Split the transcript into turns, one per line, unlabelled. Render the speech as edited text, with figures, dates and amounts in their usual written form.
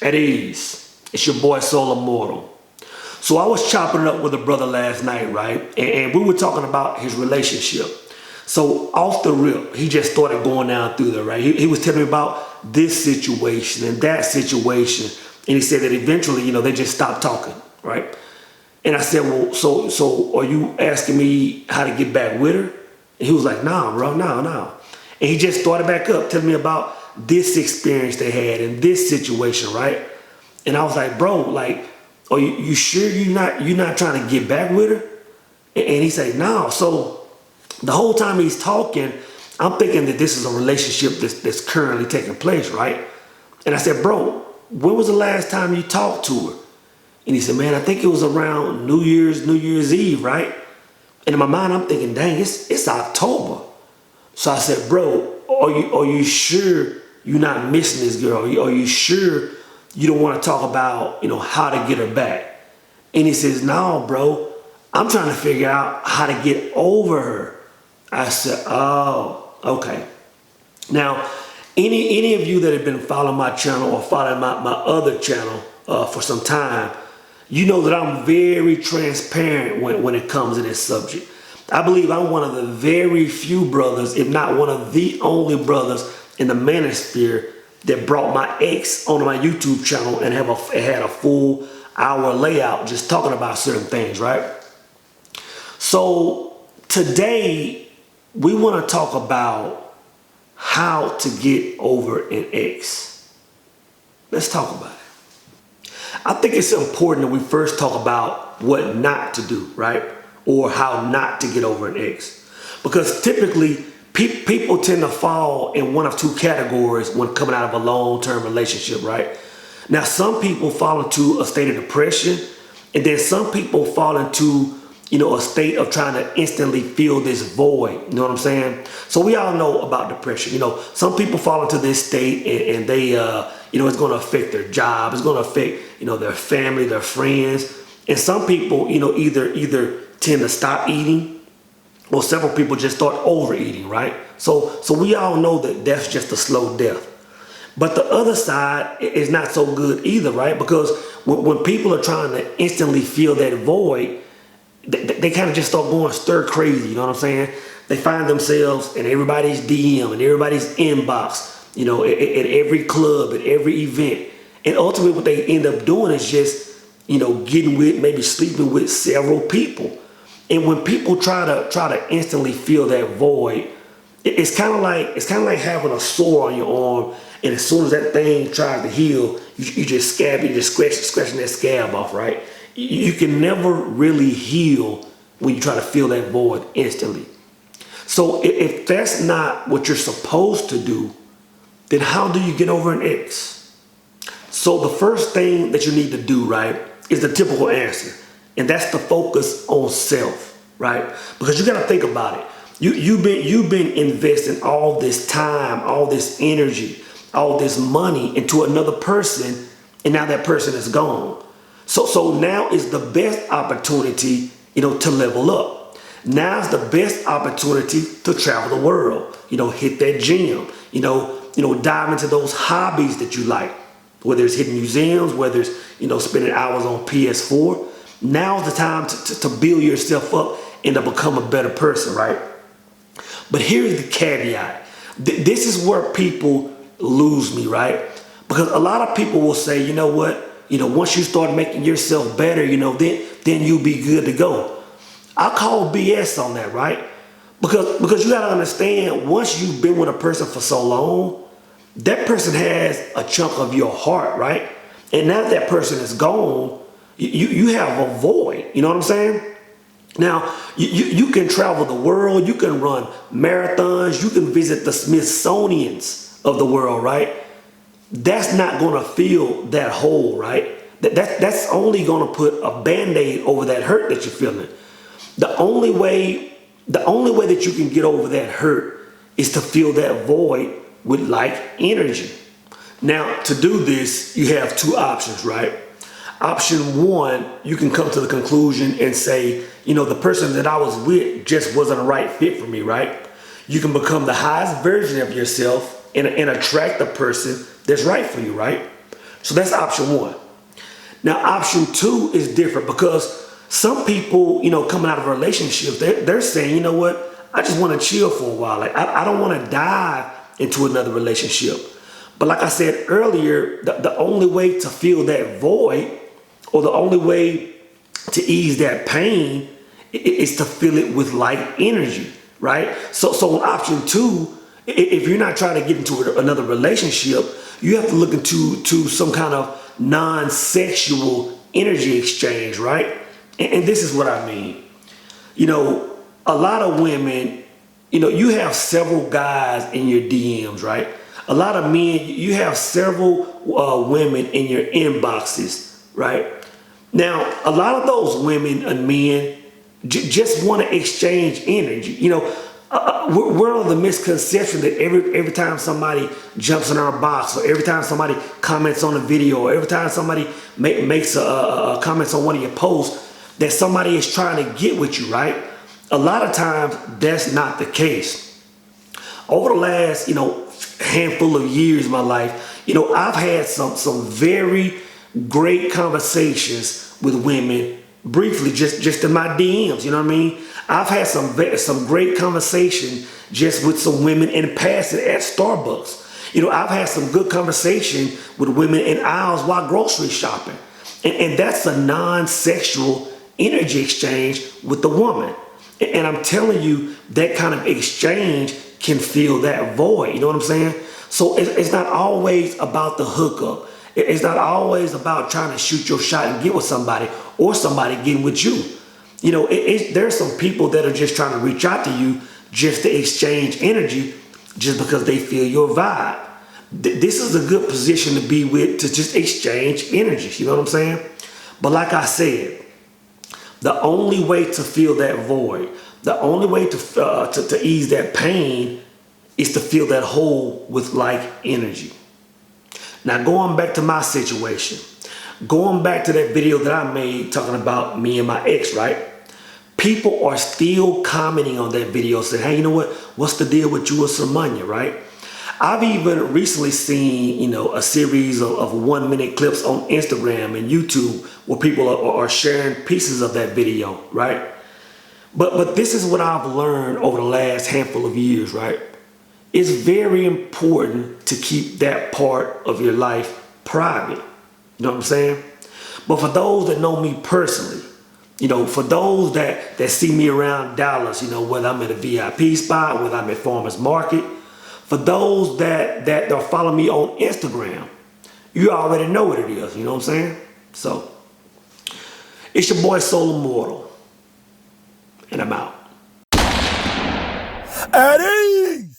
At ease. It's your boy Soul Immortal. So I was chopping it up with a brother last night, right? And we were talking about his relationship. So off the rip, he just started going down through there, right? He was telling me about this situation and that situation. And he said that eventually, they just stopped talking, right? And I said, well, so are you asking me how to get back with her? And he was like, nah, bro, nah. And he just started back up, telling me about this experience they had in this situation, right? And I was like, bro, like, are you sure you're not trying to get back with her? And he said, no. So the whole time he's talking, I'm thinking that this is a relationship that's currently taking place, right? And I said, bro, when was the last time you talked to her? And he said, man, I think it was around New Year's Eve, right? And in my mind, I'm thinking, dang, it's October. So I said, bro, are you sure you're not missing this girl? Are you sure you don't want to talk about, how to get her back? And he says, no, bro, I'm trying to figure out how to get over her. I said, oh, okay. Now, any of you that have been following my channel or following my other channel for some time, you know that I'm very transparent when it comes to this subject. I believe I'm one of the very few brothers, if not one of the only brothers in the manosphere that brought my ex onto my YouTube channel and had a full hour layout just talking about certain things, right? So today we want to talk about how to get over an ex. Let's talk about it. I think it's important that we first talk about what not to do, right? Or how not to get over an ex. Because typically, people tend to fall in one of two categories when coming out of a long-term relationship, right? Now, some people fall into a state of depression, and then some people fall into, a state of trying to instantly fill this void. You know what I'm saying? So we all know about depression. Some people fall into this state and they, it's going to affect their job. It's going to affect, their family, their friends. And some people, either tend to stop eating, or several people just start overeating, right? So we all know that that's just a slow death. But the other side is not so good either, right? Because when people are trying to instantly fill that void, they kind of just start going stir crazy, you know what I'm saying? They find themselves in everybody's DM and everybody's inbox, at every club, at every event. And ultimately what they end up doing is just, getting with, maybe sleeping with several people. And when people try to instantly fill that void, it's kind of like having a sore on your arm, and as soon as that thing tries to heal, you just scratching that scab off, right? You can never really heal when you try to fill that void instantly. So if that's not what you're supposed to do, then how do you get over an ex? So the first thing that you need to do, right, is the typical answer. And that's the focus on self, right? Because you got to think about it. You've been investing all this time, all this energy, all this money into another person, and now that person is gone. So now is the best opportunity, to level up. Now's the best opportunity to travel the world, hit that gym, dive into those hobbies that you like, whether it's hitting museums, whether it's, spending hours on PS4. Now's the time to build yourself up and to become a better person, right? But here's the caveat. This is where people lose me, right? Because a lot of people will say, you know what? Once you start making yourself better, then you'll be good to go. I call BS on that, right? Because you got to understand, once you've been with a person for so long, that person has a chunk of your heart, right? And now that person is gone, you have a void. You know what I'm saying? Now, you can travel the world. You can run marathons. You can visit the Smithsonians of the world, right? That's not going to fill that hole, right? That's only going to put a Band-Aid over that hurt that you're feeling. The only way that you can get over that hurt is to fill that void with like energy. Now, to do this, you have two options, right? Option one, you can come to the conclusion and say, the person that I was with just wasn't a right fit for me, right? You can become the highest version of yourself and attract the person that's right for you, right? So that's option one. Now, option two is different because some people, coming out of relationships, they're saying, you know what, I just want to chill for a while. Like, I don't want to dive into another relationship. But like I said earlier, the only way to fill that void, or the only way to ease that pain, is to fill it with light energy, right? So in option two, if you're not trying to get into another relationship, you have to look into some kind of non-sexual energy exchange, right? And this is what I mean. A lot of women, you have several guys in your DMs, right? A lot of men, you have several women in your inboxes, right? Now, a lot of those women and men just want to exchange energy. We're on the misconception that every time somebody jumps in our box, or every time somebody comments on a video, or every time somebody makes a comments on one of your posts, that somebody is trying to get with you, right? A lot of times, that's not the case. Over the last, handful of years in my life, I've had some very great conversations with women briefly, just in my DMs. You know what I mean? I've had some great conversation just with some women in passing at Starbucks. I've had some good conversation with women in aisles while grocery shopping, and that's a non-sexual energy exchange with the woman. And I'm telling you, that kind of exchange can fill that void. You know what I'm saying? So it's not always about the hookup. It's not always about trying to shoot your shot and get with somebody, or somebody getting with you. There's some people that are just trying to reach out to you just to exchange energy, just because they feel your vibe. This is a good position to be with, to just exchange energy. You know what I'm saying? But like I said, the only way to fill that void, the only way to ease that pain, is to fill that hole with like energy. Now, going back to my situation, going back to that video that I made talking about me and my ex, right? People are still commenting on that video saying, hey, you know what? What's the deal with you and Sermanya, right? I've even recently seen, a series of 1 minute clips on Instagram and YouTube where people are sharing pieces of that video, right? But this is what I've learned over the last handful of years, right? It's very important to keep that part of your life private. You know what I'm saying? But for those that know me personally, for those that see me around Dallas, whether I'm at a VIP spot, whether I'm at Farmers Market, for those that are following me on Instagram, you already know what it is. You know what I'm saying? So, it's your boy Soul Immortal, and I'm out.
At ease!